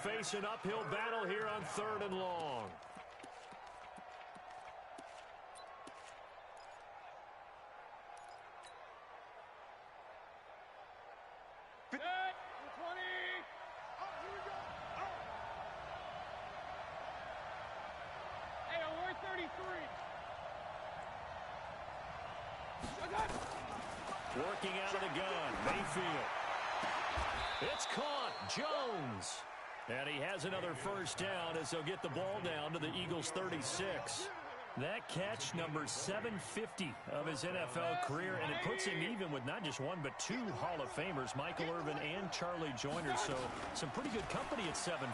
face an uphill battle here on 3rd and long. Working out of the gun, Mayfield. It's caught, Jones. And he has another first down as they'll get the ball down to the Eagles' 36. That catch, number 750 of his NFL career, and it puts him even with not just one but two Hall of Famers, Michael Irvin and Charlie Joyner. So some pretty good company at 7'5".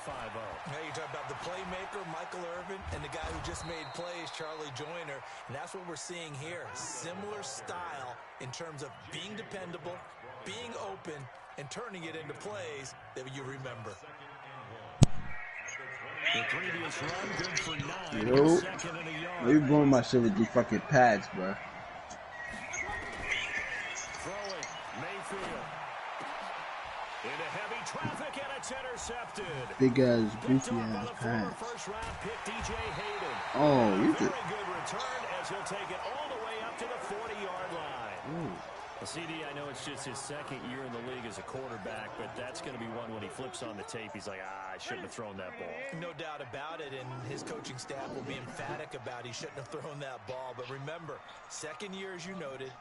Hey, you talk about the playmaker, Michael Irvin, and the guy who just made plays, Charlie Joyner. And that's what we're seeing here. Similar style in terms of being dependable, being open, and turning it into plays that you remember. The previous run, good for 9. Yo, Second and a yard. they be blowing my shit with these fucking pads, bro. Throwing, Mayfield. Into heavy traffic, and it's intercepted. Big ass, goofy ass pads. First round pick, DJ Hayden. Oh, you Very good return as he'll take it all the way up to the 40-yard line. Ooh. Well, CD, I know it's just his second year in the league as a quarterback, but that's going to be one when he flips on the tape. He's like, I shouldn't have thrown that ball. No doubt about it, and his coaching staff will be emphatic about he shouldn't have thrown that ball. But remember, second year, as you noted,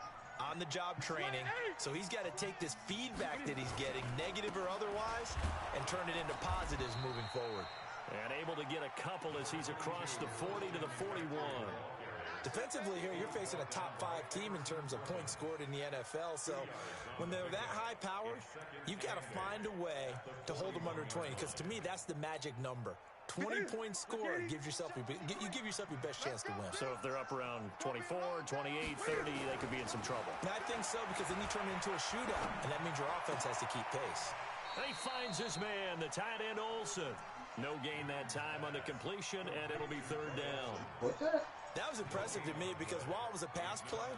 on-the-job training, so he's got to take this feedback that he's getting, negative or otherwise, and turn it into positives moving forward. And able to get a couple as he's across the 40 to the 41. Defensively here, you're facing a top-5 team in terms of points scored in the NFL. So when they're that high-powered, you've got to find a way to hold them under 20. Because to me, that's the magic number. 20 points scored gives yourself you give yourself your best chance to win. So if they're up around 24, 28, 30, they could be in some trouble. And I think so, because then you turn it into a shootout, and that means your offense has to keep pace. And he finds his man, the tight end Olsen. No gain that time on the completion, and it'll be 3rd down. What's that? That was impressive to me because while it was a pass play,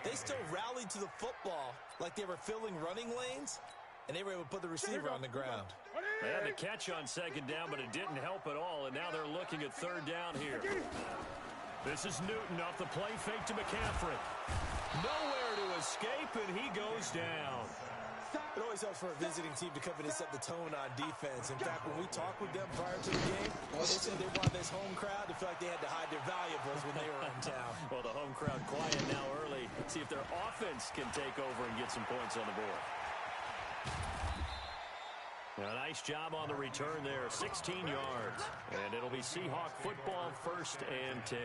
they still rallied to the football like they were filling running lanes, and they were able to put the receiver on the ground. They had the catch on 2nd down, but it didn't help at all, and now they're looking at 3rd down here. This is Newton off the play fake to McCaffrey. Nowhere to escape, and he goes down. It always helps for a visiting team to come in and set the tone on defense. In fact, when we talked with them prior to the game, they said they wanted this home crowd to feel like they had to hide their valuables when they were in town. Well, the home crowd quiet now early. See if their offense can take over and get some points on the board. A nice job on the return there, 16 yards. And it'll be Seahawk football, 1st and 10.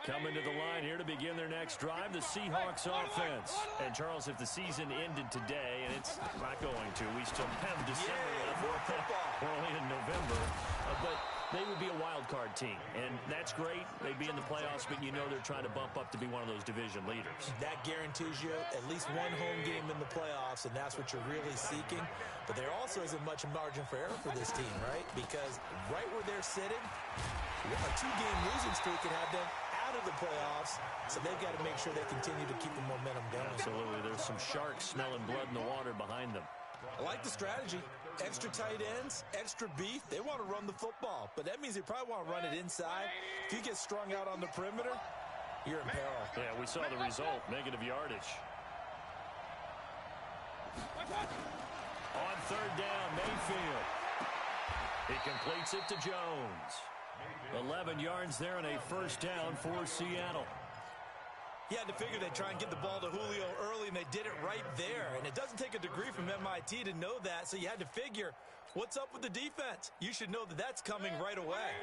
Coming to the line here to begin their next drive, the Seahawks offense. And, Charles, if the season ended today, and it's not going to, we still have December left. We're only in November. But they would be a wild card team, and that's great. They'd be in the playoffs, but you know they're trying to bump up to be one of those division leaders. That guarantees you at least one home game in the playoffs, and that's what you're really seeking. But there also isn't much margin for error for this team, right? Because right where they're sitting, a 2-game losing streak could have them out of the playoffs, so they've got to make sure they continue to keep the momentum going. Absolutely. There's some sharks smelling blood in the water behind them. I like the strategy. Extra tight ends, extra beef. They want to run the football, but that means they probably want to run it inside. If you get strung out on the perimeter, you're in peril. Yeah, we saw the result, negative yardage. On 3rd down, Mayfield. He completes it to Jones. 11 yards there and a first down for Seattle. You had to figure they'd try and get the ball to Julio early, and they did it right there. And it doesn't take a degree from MIT to know that, so you had to figure, what's up with the defense? You should know that that's coming right away.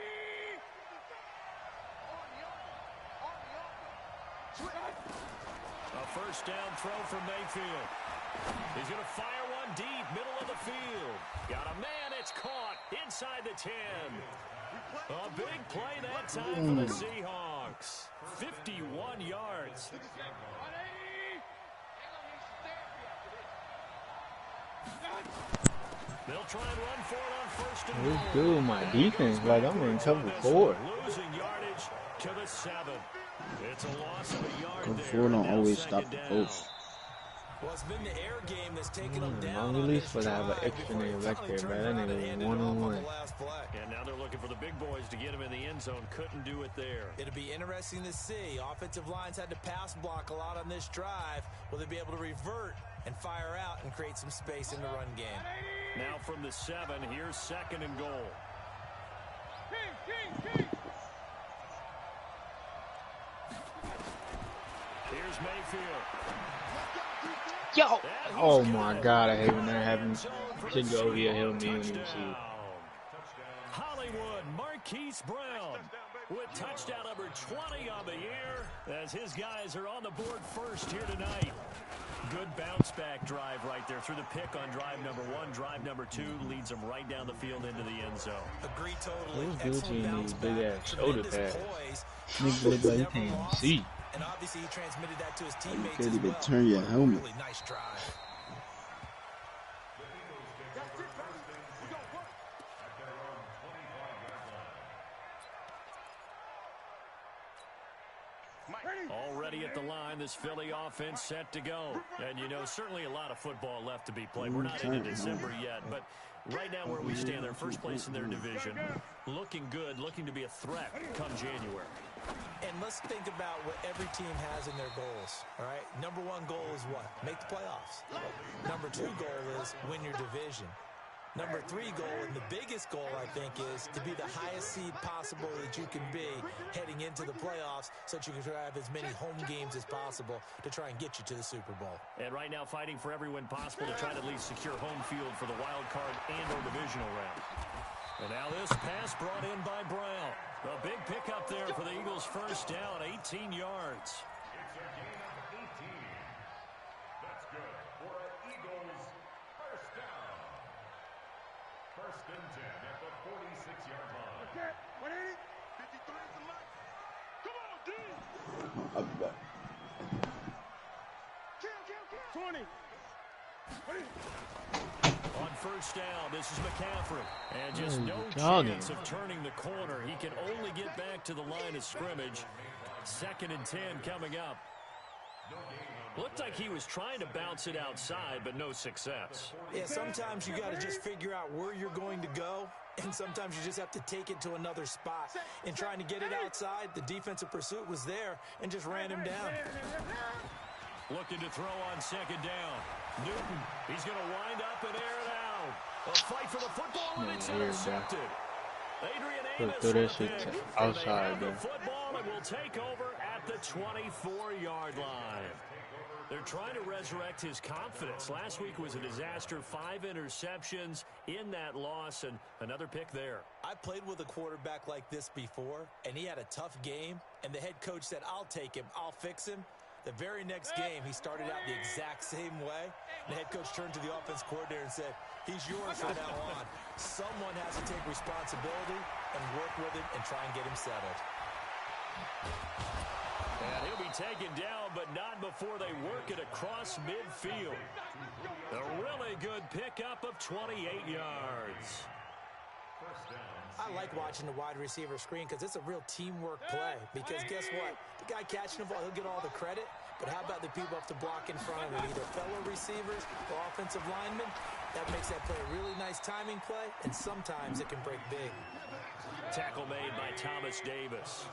A first down throw from Mayfield. He's going to fire one deep, middle of the field. Got a man, it's caught inside the 10. A big play that time for the Seahawks. 51 yards. They'll try and run for it on 1st and Let's do my defense like I'm in cover 4. Losing yardage to the 7. It's a loss of a yard Cover there. 4 don't always stop the post. Well, it's been the air game that's taken them down Long on release this for that have an drive extra before he nigga back finally there, bro. turned That around and nigga handed was it off on one-on-one. the last play. And now they're looking for the big boys to get him in the end zone. Couldn't do it there. It'll be interesting to see. Offensive lines had to pass block a lot on this drive. Will they be able to revert and fire out and create some space in the run game? Now from the 7, here's 2nd and goal. Here's Mayfield. Yo! Oh my God, I hate when that happens. Should go over your hill me when you see it. Hollywood Marquise Brown with touchdown number 20 on the year as his guys are on the board first here tonight. Good bounce back drive right there through the pick on drive number 1. Drive number 2 leads them right down the field into the end zone. Agree totally. Who's Gucci Excellent and bounce these big back. ass shoulder Tremendous pads? poise. Nigga look like he can't even see. And obviously he transmitted that to his teammates can't as even well. turn your helmet. Really nice drive. Already at the line, this Philly offense set to go. And, you know, certainly a lot of football left to be played. We're not into December yet, but right now where we stand, they're first place in their division. Looking good, looking to be a threat come January. And let's think about what every team has in their goals, all right? Number 1 goal is what? Make the playoffs. Number 2 goal is win your division. Number 3 goal, and the biggest goal, I think, is to be the highest seed possible that you can be heading into the playoffs so that you can have as many home games as possible to try and get you to the Super Bowl. And right now fighting for every win possible to try to at least secure home field for the wild card and or divisional round. And now this pass brought in by Brown. A big pickup there for the Eagles' first down, 18 yards. That's good for an Eagles first down. 1st and 10 at the 46-yard line. 180, 53 is the max. Come on, D. 20. On first down, this is McCaffrey. And just no chance of turning the corner. He can only get back to the line of scrimmage. 2nd and 10 coming up. Looked like he was trying to bounce it outside, but no success. Yeah, sometimes you got to just figure out where you're going to go, and sometimes you just have to take it to another spot. In trying to get it outside, the defensive pursuit was there and just ran him down. Looking to throw on 2nd down. Newton, he's going to wind up and air it out. A fight for the football, and it's intercepted. Adrian Amos Throw that with shit the pick. outside, And they bro. have the football and will take over at the 24-yard line. They're trying to resurrect his confidence. Last week was a disaster. 5 interceptions in that loss, and another pick there. I played with a quarterback like this before, and he had a tough game, and the head coach said, I'll take him, I'll fix him. The very next game, he started out the exact same way. The head coach turned to the offense coordinator and said, he's yours from now on. Someone has to take responsibility and work with him and try and get him settled. And he'll be taken down, but not before they work it across midfield. A really good pickup of 28 yards. I like watching the wide receiver screen because it's a real teamwork play. Because guess what? The guy catching the ball, he'll get all the credit. But how about the people up to block in front of him, either fellow receivers or offensive linemen? That makes that play a really nice timing play, and sometimes it can break big. Tackle made by Thomas Davis.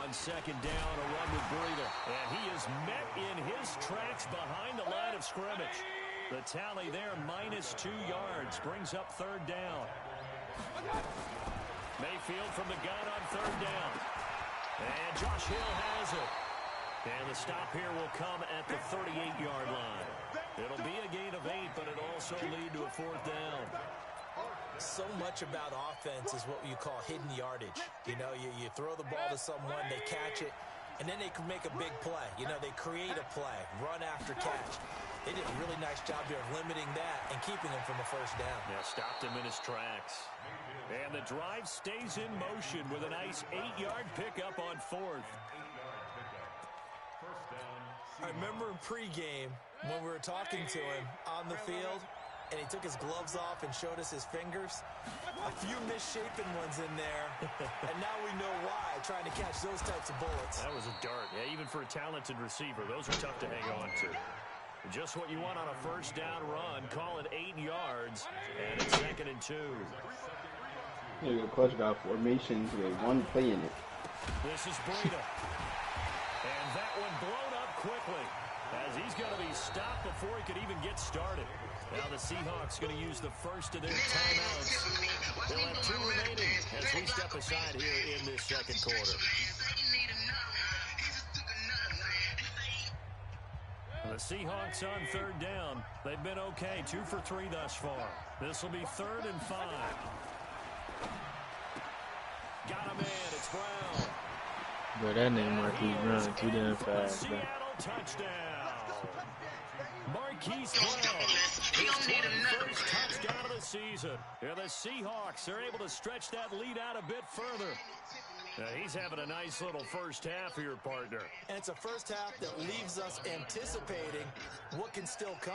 On 2nd down, a run with Breida. And he is met in his tracks behind the line of scrimmage. The tally there, -2 yards, brings up 3rd down. Mayfield from the gun on 3rd down. And Josh Hill has it. And the stop here will come at the 38-yard line. It'll be a gain of 8, but it'll also lead to a 4th down. So much about offense is what you call hidden yardage. You know, you throw the ball to someone, they catch it, and then they can make a big play. You know, they create a play, run after catch. They did a really nice job there of limiting that and keeping him from the 1st down. Yeah, stopped him in his tracks. And the drive stays in motion with a nice 8-yard pickup on 4th. I remember in pregame when we were talking to him on the field, and he took his gloves off and showed us his fingers. A few misshapen ones in there, and now we know why, trying to catch those types of bullets. That was a dart. Yeah, even for a talented receiver, those are tough to hang on to. Just what you want on a first down run. Call it 8 yards, and it's 2nd and 2. Look at the clutch got formations with one play in it. This is Breida. And that one blown up quickly, as he's going to be stopped before he could even get started. Now the Seahawks going to use the first of their timeouts. They'll have 2 remaining as we step aside here in this 2nd quarter. The Seahawks on 3rd down. They've been okay, 2 for 3 thus far. This will be 3rd and 5. Got him in. It's Brown. Bro, that name Marquise Brown too damn fast, bro. Seattle touchdown. Marquise Brown, his 21st touchdown of the season. Yeah, the Seahawks are able to stretch that lead out a bit further. He's having a nice little first half here, partner. And it's a first half that leaves us anticipating what can still come.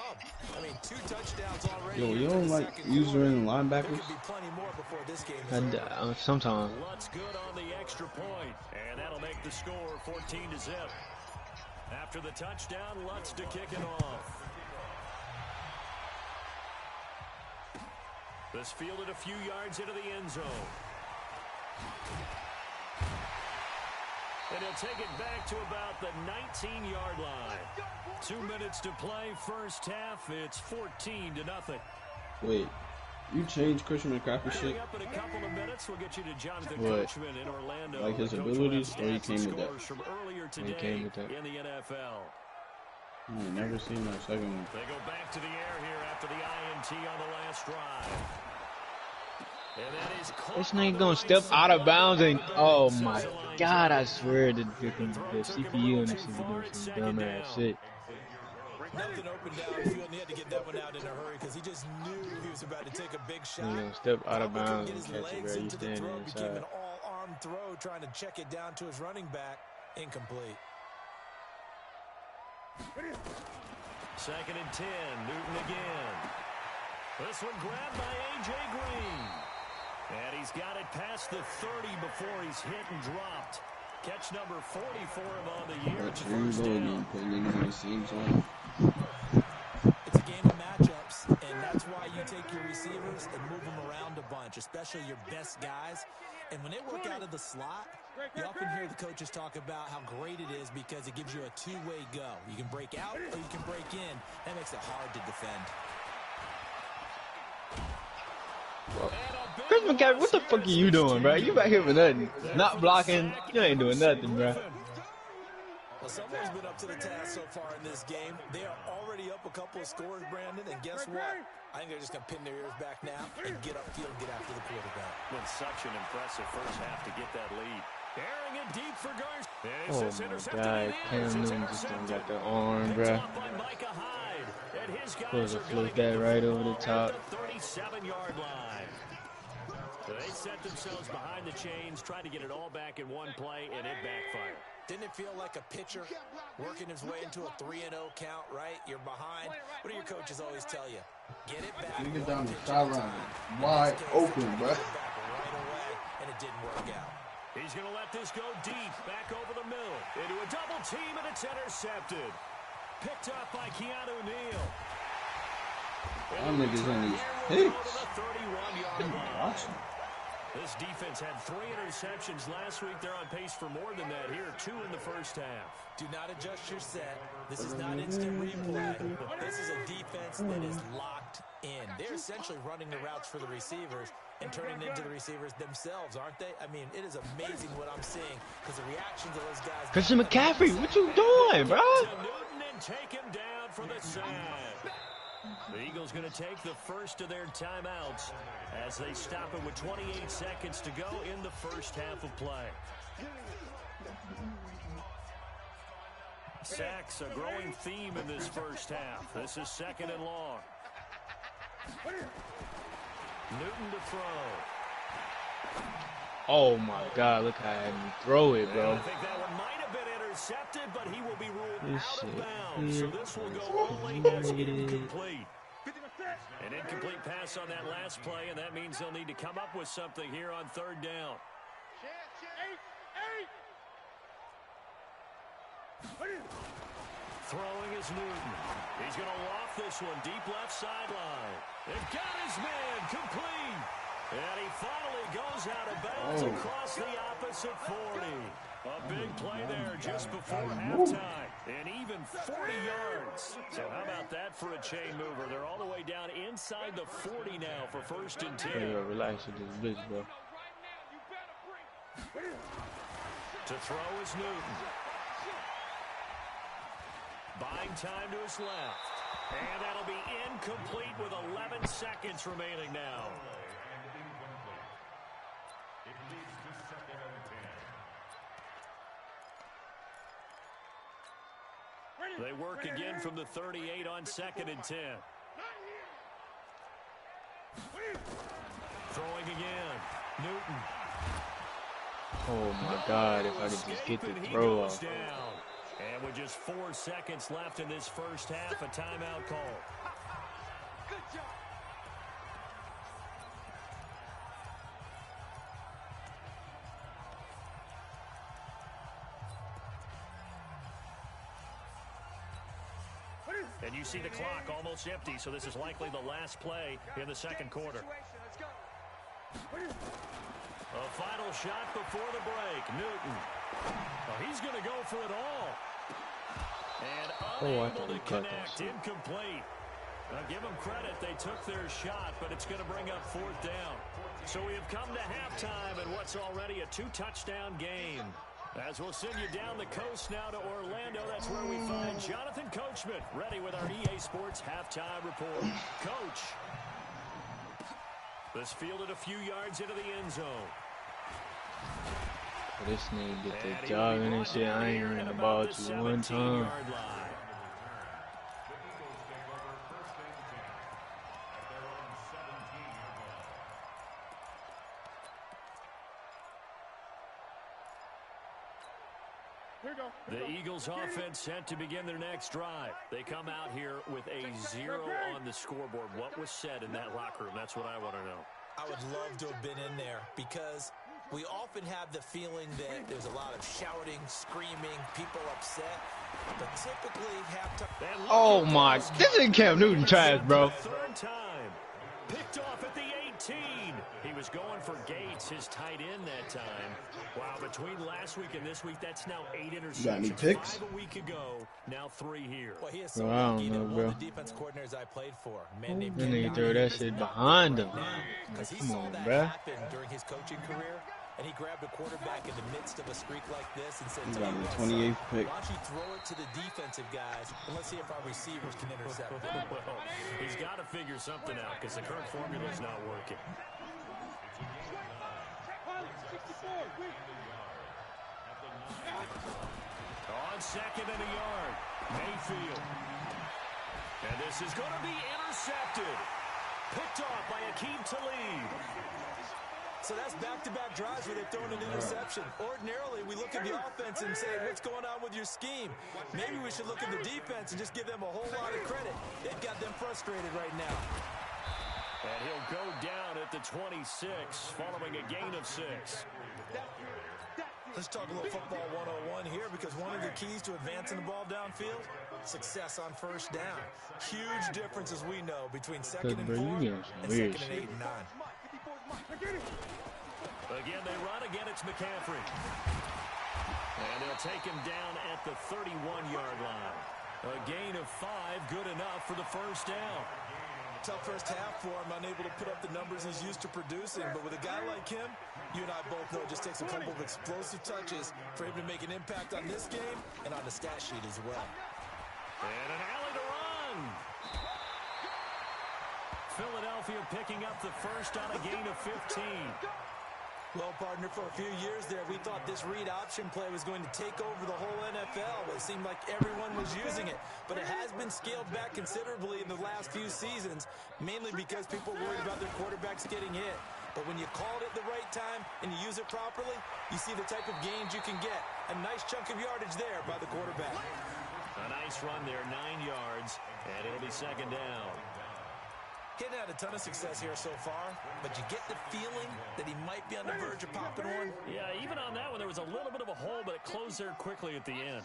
I mean, 2 touchdowns already. Yo, you don't like using linebackers? There could be plenty more before this game is over. Sometimes. Lutz good on the extra point, and that'll make the score 14-0. After the touchdown, Lutz to kick it off. This fielded a few yards into the end zone. And he'll take it back to about the 19-yard line. 2 minutes to play, first half. It's 14-0. Wait, you changed Christian McCaffrey shit? Up in a couple of minutes, we'll get you to Jonathan What? Coachman in Orlando. Like his Coach abilities, will or he have came stats with that? and scores from earlier today He came with that. in the NFL. I ain't never seen that second one. They go back to the air here after the INT on the last drive. And that is This nigga gonna step out of bounds and oh my god, I swear the CPU and this is doing some dumb ass shit. Nothing open downfield, and he had to get that one out in a hurry because he just knew he was about to take a big shot. He gonna step out of Probably couldn't bounds get and his catch it, legs bro. You into the standing throw. Became inside. an all-arm throw, trying to check it down to his running back. Incomplete. 2nd and 10. Newton again. This one grabbed by A.J. Green. And he's got it past the 30 before he's hit and dropped. Catch number 40 for him on the year. But It's you first go down. again, put niggas in the same zone. It's a game of matchups, and that's why you take your receivers and move them around a bunch, especially your best guys. And when they work out of the slot, you often hear the coaches talk about how great it is because it gives you a two-way go. You can break out or you can break in. That makes it hard to defend. Chris McCaffrey, what the fuck are you doing, bro? You back here for nothing. Not blocking. You ain't doing nothing, bro. Well, someone's been up to the task so far in this game. They are already up a couple of scores, Brandon, and guess what? I think they're just going to pin their ears back now and get upfield and get after the quarterback. With such an impressive first half to get that lead. Airing it deep for Garza. Oh my god, Cam Newton just done got the arm, bro. Supposed to float that right over the top. 37-yard line. They set themselves behind the chains, tried to get it all back in one play, and it backfired. Didn't it feel like a pitcher working his way into a 3-0 count, right? You're behind. What do your coaches always tell you? Get it back. You get down the sideline, wide open, bro. Right away, and it didn't work out. He's going to let this go deep, back over the middle, into a double team, and it's intercepted. Picked up by Keanu Neal. Them niggas on these picks. Watching. This defense had 3 interceptions last week. They're on pace for more than that here. 2 in the first half. Do not adjust your set. This is not instant replay. This is a defense that is locked in. They're essentially running the routes for the receivers and turning into the receivers themselves, aren't they? I mean, it is amazing what I'm seeing because the reactions of those guys. Christian McCaffrey, what you doing, bro? To Newton and take him down for the sack. The Eagles going to take the first of their timeouts as they stop it with 28 seconds to go in the first half of play. Sacks, a growing theme in this first half. This is 2nd and long. Newton to throw. Oh my god, look how I had me throw it, bro. I think that one might have been intercepted, but he will be ruled This out of shit bounds. So here this will go only as is incomplete. An incomplete pass on that last play, and that means they'll need to come up with something here on third down. Throwing is Newton. He's going to loft this one deep left sideline. It got his man complete. And he finally goes out of bounds across the opposite 40. A big play there just before halftime. And even 40 yards. So how about that for a chain mover? They're all the way down inside the 40 now for 1st and 10. Yo, relax with this bitch, bro. To throw is Newton. Buying time to his left. And that'll be incomplete with 11 seconds remaining now. It leads to 2nd and 10. They work again from the 38 on 2nd and 10. Throwing again. Newton. Oh my God, if I could just get the throw off. And with just 4 seconds left in this first half, a timeout call. Good job. And you see the clock almost empty, so this is likely the last play in the second quarter. A final shot before the break. Newton. Oh, he's going to go for it all. And unable to connect. Incomplete. Now, give them credit. They took their shot, but it's going to bring up 4th down. So we have come to halftime in what's already a 2-touchdown game. As we'll send you down the coast now to Orlando, that's where we find Jonathan Coachman, ready with our EA Sports halftime report. Coach. This fielded a few yards into the end zone. This nigga get the job and that shit. I ain't ran the ball to one time. The Eagles offense set to begin their next drive. They come out here with a 0 on the scoreboard. What was said in that locker room? That's what I want to know. I would love to have been in there because we often have the feeling that there's a lot of shouting, screaming, people upset. But typically, halftime. Oh my, this is Cam Newton trash, bro. 3rd time. Picked off at the 18. He was going for Gates, his tight end that time. Wow, between last week and this week, that's now 8 interceptions. You got any picks? 5 a week ago, now 3 here. Well, he is so Bro, I lucky don't know, that one bro. of the defense coordinators I played for, a man named Then Ken they throw Downey, that is shit in behind him. right now, 'cause he Come saw on, that bruh. happen during his coaching career, and he grabbed a quarterback in the midst of a streak like this and said, He "Tell got you the what, 28th son, pick. why don't you throw it to the defensive guys, and let's see if our receivers can intercept it." Well, he's got to figure something out because the current formula is not working. On 2nd and a yard, Mayfield. And this is going to be intercepted. Picked off by Aqib Talib. So that's back-to-back drives where they've thrown an interception. Ordinarily, we look at the offense and say, what's going on with your scheme? Maybe we should look at the defense and just give them a whole lot of credit. They've got them frustrated right now. And he'll go down at the 26, following a gain of 6. Let's talk a little football 101 here, because one of the keys to advancing the ball downfield, success on 1st down. Huge difference, as we know, between 2nd and 4 and 2nd and 8 and 9. Again, they run. Again, it's McCaffrey. And they'll take him down at the 31-yard line. A gain of 5, good enough for the 1st down. Tough first half for him, unable to put up the numbers he's used to producing. But with a guy like him, you and I both know it just takes a couple of explosive touches for him to make an impact on this game and on the stat sheet as well. And an alley to run. Philadelphia picking up the first on a gain of 15. Well, partner, for a few years there, we thought this read option play was going to take over the whole NFL. It seemed like everyone was using it. But it has been scaled back considerably in the last few seasons, mainly because people are worried about their quarterbacks getting hit. But when you call it at the right time and you use it properly, you see the type of gains you can get. A nice chunk of yardage there by the quarterback. A nice run there, 9 yards, and it'll be 2nd down. He hasn't had a ton of success here so far, but you get the feeling that he might be on the verge of popping one. Yeah, even on that one, there was a little bit of a hole, but it closed there quickly at the end.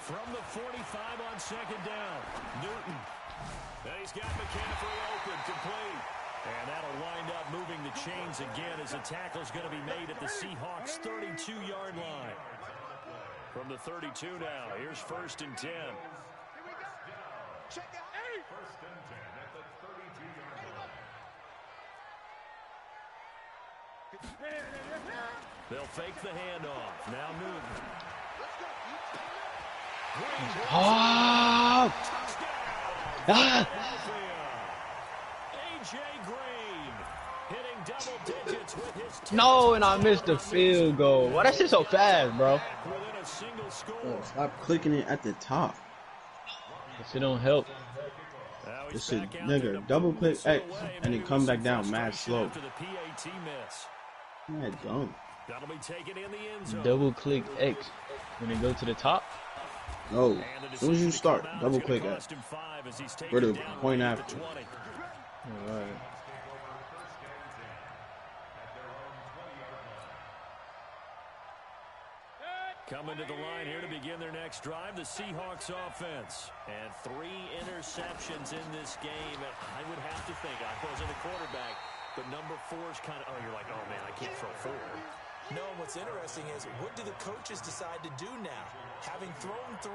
From the 45 on second down, Newton. And he's got McCaffrey open, complete. And that'll wind up moving the chains again as the tackle's going to be made at the Seahawks' 32-yard line. From the 32 now, here's 1st and 10. Check out. Hey. 1st and 10 at the 32-yard line. They'll fake the handoff. Now Newton. Oh! Ah! A.J. Green hitting double digits with his No, and I missed the field goal. Why that shit so fast, bro? within a single score. Oh, stop clicking it at the top. That shit don't help. Now This he's shit, back out there nigga, to double move click this X away. and Maybe then come back some down mad frustration slow. after the PAT miss. Yeah, dumb. That'll be taken in the end zone. Double click X when it go to the top. No, And the as soon as you decision to start, come out double is gonna click X. cost him 5 as he's For taken the down point right at after. the 20. All right. Coming to the line here to begin their next drive, the Seahawks offense. And 3 interceptions in this game. And I would have to think, I wasn't a quarterback, but number 4 is kind of, oh, you're like, oh, man, I can't throw 4. No, what's interesting is, what do the coaches decide to do now? Having thrown 3,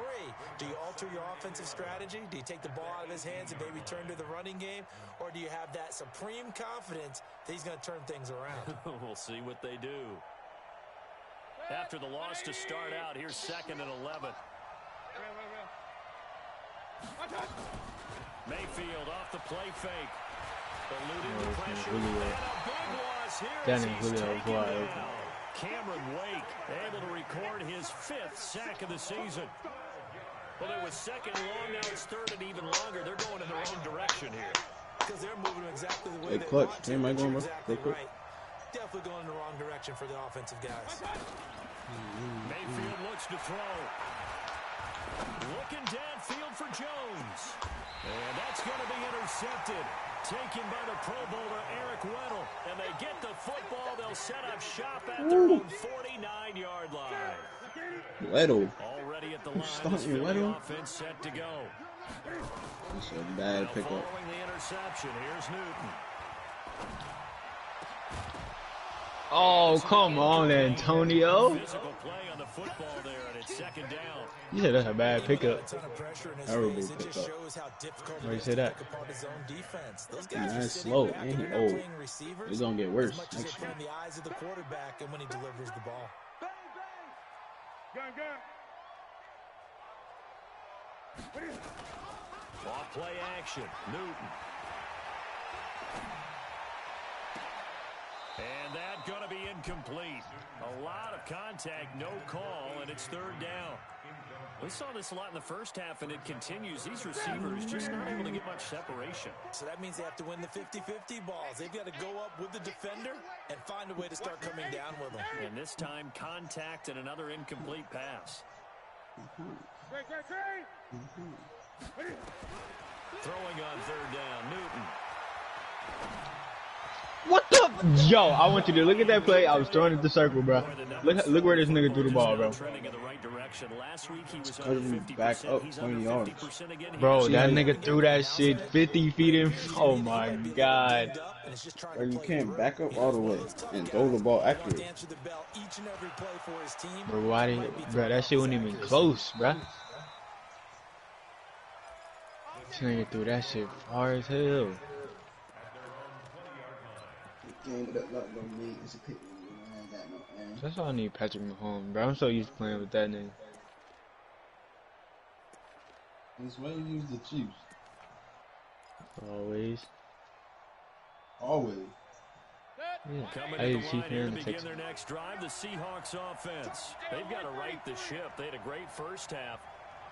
do you alter your offensive strategy? Do you take the ball out of his hands and maybe turn to the running game? Or do you have that supreme confidence that he's going to turn things around? We'll see what they do. After the loss to start out, here's 2nd and 11. Mayfield off the play fake. Eluding the pressure. And a big loss here as he's taken down. Cameron Wake able to record his 5th sack of the season. Well, it was 2nd long, now it's 3rd and even longer. They're going in the wrong direction here. Because they're moving exactly the way Hey, they clutch. want to. Hey, am I but going you're back? exactly Hey, quick. right. Definitely going in the wrong direction for the offensive guys. Mayfield looks to throw. Looking downfield for Jones. And that's going to be intercepted. Taken by the Pro Bowler Eric Weddle. And they get the football. They'll set up shop at their own 49-yard line. Weddle. Already at the You line, starting this Philly Weddle? offense set to go. That's a bad Now pickup. following the interception, here's Newton. Oh, come on, Antonio. Physical play on the football there, and it's 2nd down. You said that's a bad pickup. A ton of pressure in his Terrible face. It just pickup. shows how difficult Why it you is say to that? pick apart his own defense. Those Man, guys are that's sitting slow, back and and he they're not old. playing receivers It's gonna get worse as much as next they're year. playing the eyes of the quarterback and when he delivers the ball. Gun. Off play action, Newton. And that's going to be incomplete. A lot of contact, no call, and it's 3rd down. We saw this a lot in the first half, and it continues. These receivers just not able to get much separation. So that means they have to win the 50-50 balls. They've got to go up with the defender and find a way to start coming down with them. And this time, contact and another incomplete pass. Throwing on 3rd down, Newton. What the? Yo, I want you to look at that play. I was throwing it the circle, bro. Look where this nigga threw the ball, bro. Trending in the right direction. Last week he was Cause under he 50%. back up He's 20 under yards. 50% again. Bro, See that how nigga threw that shit 50 feet in. Oh my god. Or you can't back up all the way and throw the ball accurate. Bro, why did, bro, that shit wasn't even close, bro. This nigga threw that shit far as hell. That's why I need Patrick Mahomes, bro. I'm so used to playing with that nigga. That's why you use the Chiefs. Always. Always. Yeah. Coming I to use the Chief line here to and the begin Texans. their next drive, the Seahawks offense. They've got to right the ship. They had a great first half,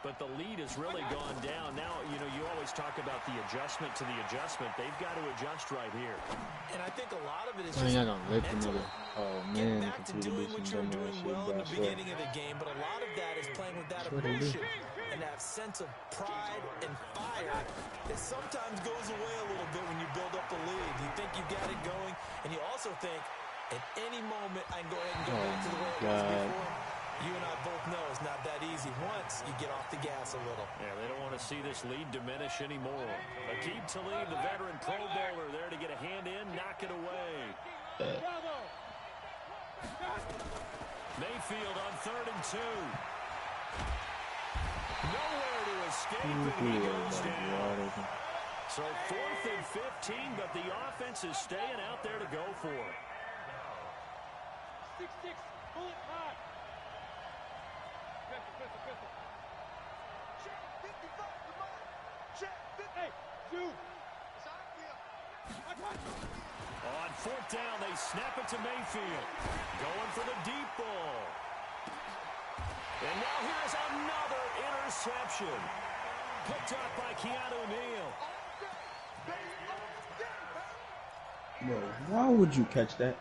but the lead has really gone down. Now, you know, you always talk about the adjustment to the adjustment. They've got to adjust right here. And I think a lot of it is I just ain't gonna lift mental. another. Oh Getting man, back to continue doing to do what some you're dumb doing ass shit, well but in I the swear. beginning of the game, but a lot of that is playing with that That's what they do. emotion and that sense of pride and fire that sometimes goes away a little bit when you build up a lead. You think you've got it going, and you also think at any moment I can go ahead and go back to the way it was before. You and I both know it's not that easy once you get off the gas a little. Yeah, they don't want to see this lead diminish anymore. Aqib Talib, the veteran Pro Bowler, there to get a hand in, knock it away. Mayfield on 3rd and 2. Nowhere to escape, and he goes down. So 4th and 15, but the offense is staying out there to go for it. 6-6, pull it high. Pistol. Check 55, come on. Check 50. Hey, shoot. On 4th down, they snap it to Mayfield. Going for the deep ball. And now here's another interception. Picked up by Keanu Neal. Bro, why would you catch that?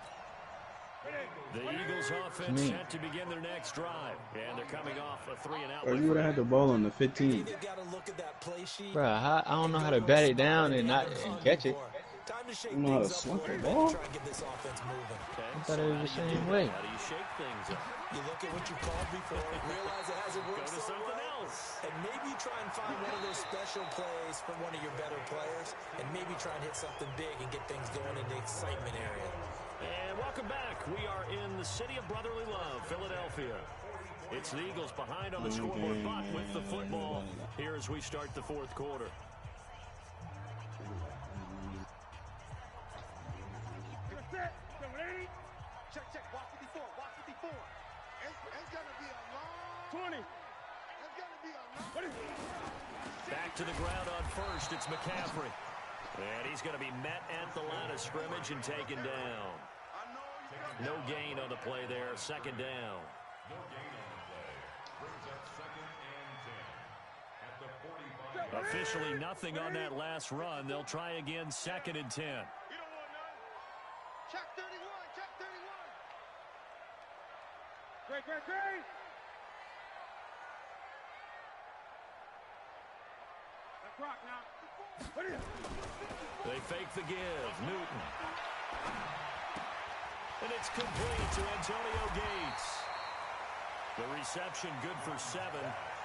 The Eagles offense set to begin their next drive. And they're coming off a 3-and-out. Or you would have had the ball on the 15. They've got to look at that play sheet. Bro, I don't know how to bat it down and not catch it. Time to shake You know how to things up a slump little the bit ball? and try and get this offense moving. Okay, I thought it was the how do you same do way. that? How do you shake things up? You look at what you called before, realize it hasn't Go worked to so something well, else. and maybe you try and find one of those special plays from one of your better players, and maybe try and hit something big and get things going in the excitement area. And welcome back. We are in the city of brotherly love, Philadelphia. It's the Eagles behind on the scoreboard, but with the football here as we start the 4th quarter. Check, walk 54. It's gonna be a long 20. It's gonna be a long. Back to the ground on 1st. It's McCaffrey. And he's going to be met at the line of scrimmage and taken down. No gain on the play there. 2nd down. No gain on the play. Brings up 2nd and 10. At the 45. Officially nothing on that last run. They'll try again. 2nd and 10. You don't want none. Check 31. Great. That's rock now. They fake the give. Newton. And it's complete to Antonio Gates. The reception good for 7.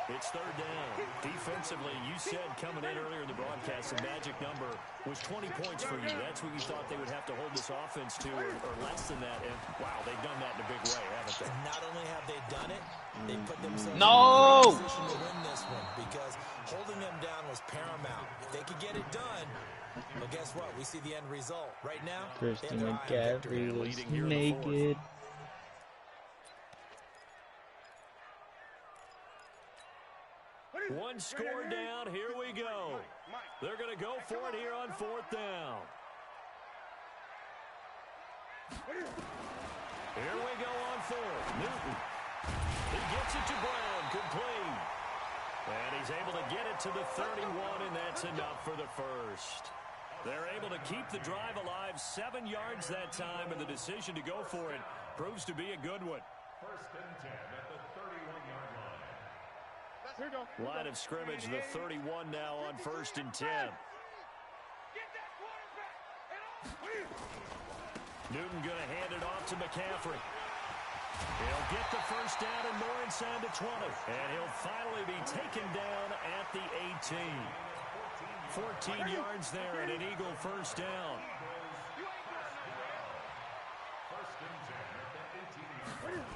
It's 3rd down. Defensively, you said coming in earlier in the broadcast, the magic number was 20 points for you. That's what you thought they would have to hold this offense to, or less than that. And, wow, they've done that in a big way, haven't they? And not only have they done it, they put themselves No! in a position to win this one because holding them down was paramount. If they could get it done, well, guess what? We see the end result. Right now, Christian they have their eye on victory. McCaffrey was leading here in the 4th. naked. One score down. Here we go. They're going to go for it here on 4th down. Here we go on 4th. Newton. He gets it to Brown. Complete. And he's able to get it to the 31, and that's enough for the 1st. They're able to keep the drive alive. 7 yards that time, and the decision to go for it proves to be a good one. 1st and 10 at the 31-yard line. Line of scrimmage, the 31 now on 1st and 10. Newton going to hand it off to McCaffrey. He'll get the 1st down and more inside the 20. And he'll finally be taken down at the 18. 14 yards there and an Eagle 1st down. 1st and 10 at the 18-yard line.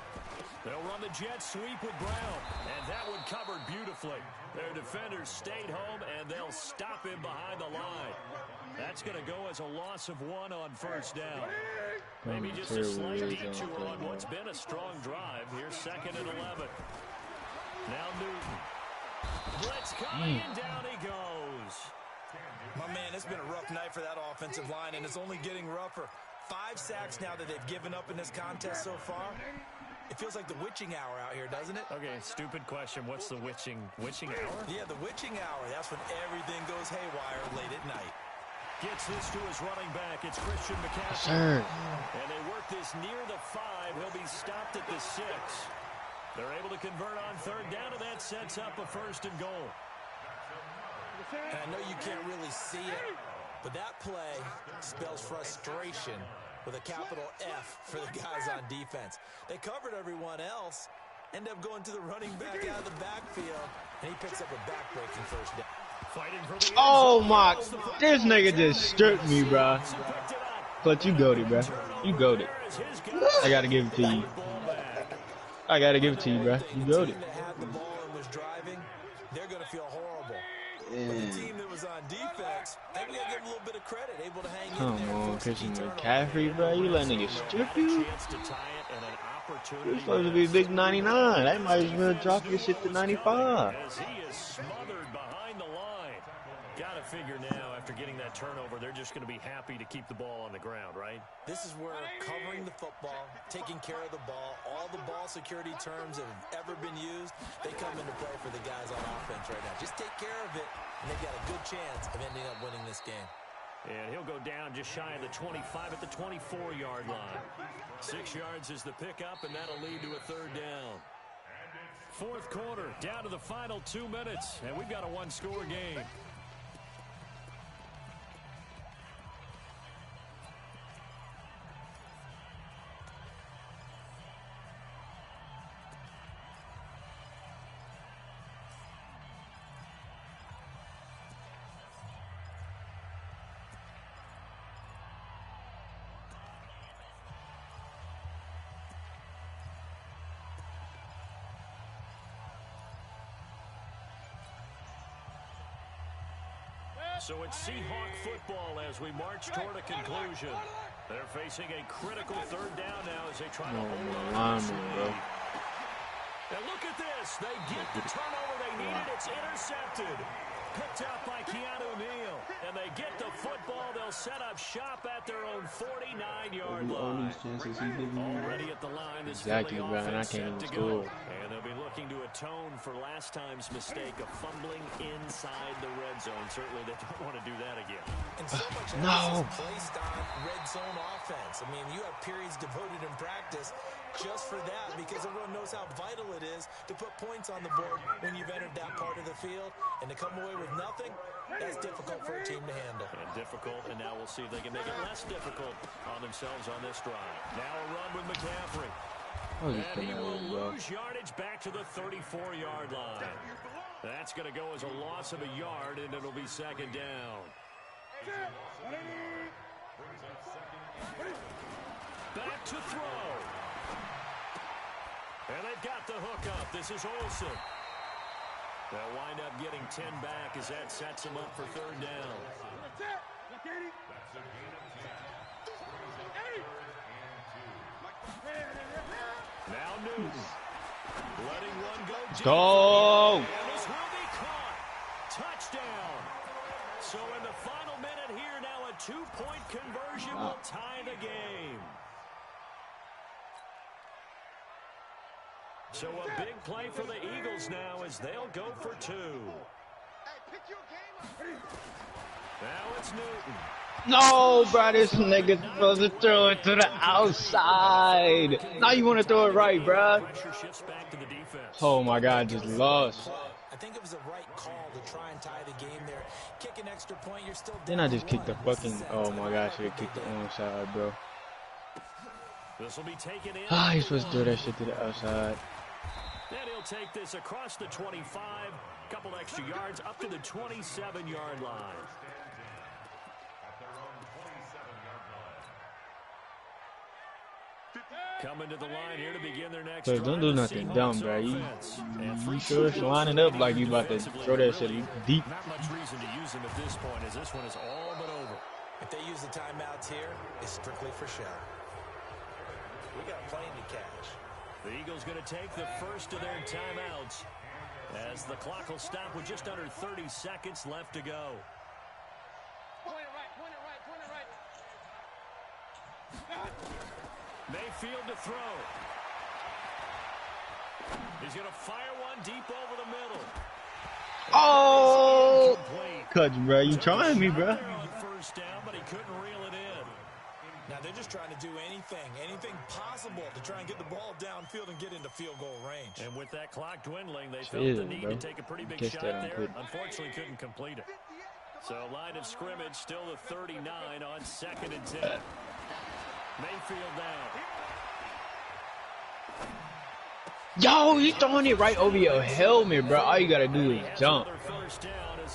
They'll run the jet sweep with Brown. And that one covered beautifully. Their defenders stayed home, and they'll stop him behind the line. That's going to go as a loss of 1 on 1st down. Maybe just a slight detour on what's been a strong drive. Here's 2nd and 11. Now Newton. Blitz coming, and down he goes. My man, it's been a rough night for that offensive line, and it's only getting rougher. 5 sacks now that they've given up in this contest so far. It feels like the witching hour out here, doesn't it? Okay, stupid question. What's the witching hour? Yeah, the witching hour. That's when everything goes haywire late at night. Gets this to his running back. It's Christian McCaffrey. Sir. And they work this near the 5. He'll be stopped at the 6. They're able to convert on third down, and that sets up a 1st and goal. And I know you can't really see it, but that play spells frustration with a capital F for the guys on defense. They covered everyone else, end up going to the running back out of the backfield, and he picks up a back-breaking 1st down. Oh my, this nigga just stripped me, bro. But you goated, bro. You goated. I gotta give it to you. I gotta give it to you, bro. You goated. They're gonna feel horrible. The team that was on defense, they gotta give them a little bit of credit, able to hang in there. Come on, Christian McCaffrey, bro. You let niggas strip you? You're supposed to be big 99. That might as well drop your shit to 95. As he is smothered behind the line. Got to figure now, after getting that turnover, they're just going to be happy to keep the ball on the ground, right? This is where covering the football, taking care of the ball, all the ball security terms that have ever been used, they come into play for the guys on offense right now. Just take care of it, and they've got a good chance of ending up winning this game. And he'll go down just shy of the 25 at the 24-yard line. 6 yards is the pickup, and that'll lead to a 3rd down. 4th quarter, down to the final 2 minutes, and we've got a 1-score game. So it's Seahawk football as we march toward a conclusion. They're facing a critical 3rd down now as they try to hold on to this lead. And look at this. They get the turnover they needed. It's intercepted. Picked out by Keanu Neal. And they get the football. They'll set up shop at their own 49-yard line. Already at the line, this Exactly, Philly bro, and I offense can't set even to go. score. And they'll be looking to atone for last time's mistake of fumbling inside the red zone. Certainly they don't want to do that again. And so much No. emphasis placed on red zone offense. I mean, you have periods devoted in practice just for that because everyone knows how vital it is to put points on the board when you've entered that part of the field. And to come away with nothing, that's difficult for a team to handle. And difficult, and now we'll see if they can make it less difficult on themselves on this drive. Now a run with McCaffrey. And he will lose yardage back to the 34-yard line. That's going to go as a loss of a yard, and it'll be 2nd down. Back to throw. And they've got the hookup. This is Olsen. They'll wind up getting 10 back as that sets them up for 3rd down. Now Newton. Letting one go deep. Go! And this will be caught. Touchdown. So in the final minute here, now a 2-point conversion will tie the game. So a big play for the Eagles now as they'll go for 2. Now it's Newton. No, bro, this nigga's supposed to throw it to the outside. Now you want to throw it right, bro. Pressure shifts back to the defense. Oh my God, just lost. I think it was the right call to try and tie the game there. Kick an extra point, you're still Then I just kicked the fucking, oh my God, should have kicked the onside, bro. This will be taken in. Ah, he's supposed to throw that shit to the outside. And he'll take this across the 25, couple extra yards up to the 27-yard line. Coming to the line here to begin their next But don't do nothing dumb, bro. You sure lining up like you about to throw that shit deep. Not much reason to use him at this point as this one is all but over. If they use the timeouts here, it's strictly for show. We got a plane to catch. The Eagles going to take the first of their timeouts as the clock will stop with just under 30 seconds left to go. Point it right, point it right, point it right. Mayfield to throw. He's going to fire one deep over the middle. Oh! Incomplete. Clutch, bro. You trying me, bro. There on first down, but he couldn't reel it in. Now they're just trying to do anything possible to try and get the ball downfield and get into field goal range. And with that clock dwindling, they felt the need to take a pretty big shot there. Unfortunately, couldn't complete it. So line of scrimmage still the 39 on 2nd and 10. Mayfield down. Yo, you throwing it right over your helmet, bro. All you gotta do is jump.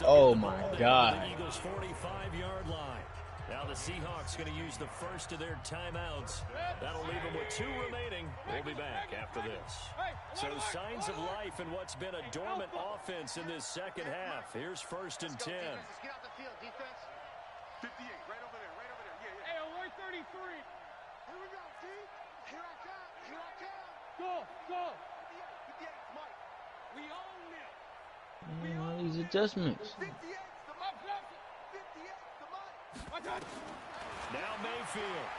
Oh my God. Eagles 45-yard line. Now the Seahawks going to use the first of their timeouts. That'll leave them with 2 remaining. We'll be back after this. So signs of life in what's been a dormant offense in this second half. Here's 1st and 10. Get out the field, defense. 58, right over there, right over there. Yeah, yeah. Hey, 133. Here we go, D. Here I come, here I come. Go. 58, Mike. We own it. All these adjustments. 58, the Mike. 58, the Mike. Now Mayfield.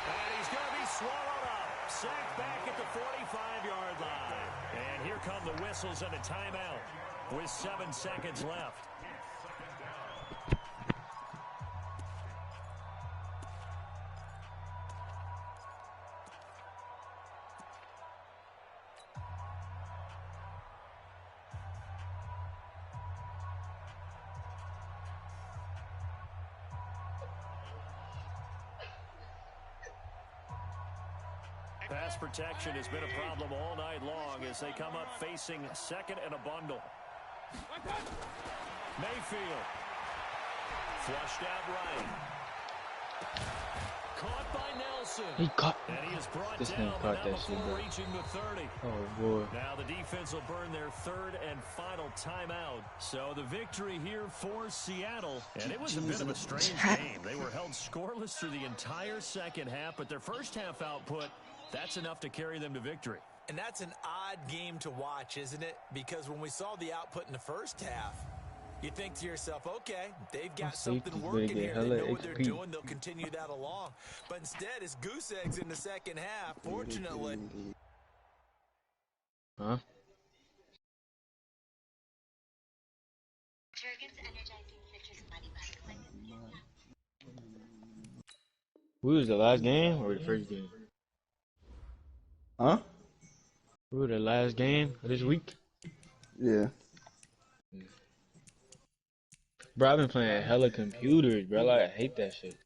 And he's going to be swallowed up. Sacked back at the 45-yard line. And here come the whistles and a timeout with 7 seconds left. Pass protection has been a problem all night long as they come up facing 2nd and a bundle. Mayfield. Flushed out right. Caught by Nelson. He caught. And he is brought This down, nigga but caught not that shit, before bro. reaching the 30. Oh boy. Now the defense will burn their 3rd and final timeout. So the victory here for Seattle. And it was a bit of a strange game. They were held scoreless through the entire second half, but their first half output, that's enough to carry them to victory. And that's an odd game to watch, isn't it? Because when we saw the output in the first half, you think to yourself, okay, they've got something working here. They know what they're doing. They'll continue that along. But instead, it's goose eggs in the second half, fortunately. Huh? Who was the last game or the first game? Huh? Who was the last game of this week? Yeah. Bro, I've been playing hella computers, bro. Like, I hate that shit.